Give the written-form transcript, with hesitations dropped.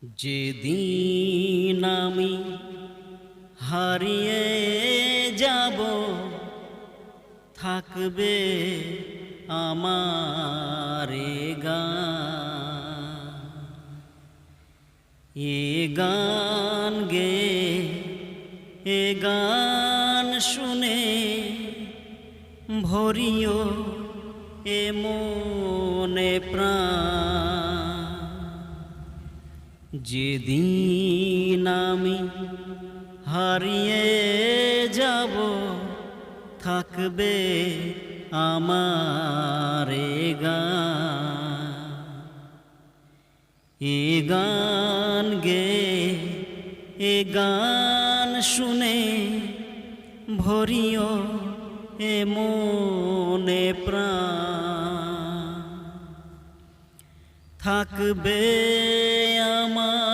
যেদিন আমি হারিয়ে যাব থাকবে আমার এ গান গে এ গান শুনে ভরিও এ মনে প্রাণ। যেদিন আমি হারিয়ে যাব থাকবে আমার এ গান গে এ গান শুনে ভরিও এ মনে প্রাণ। থাকবে আমার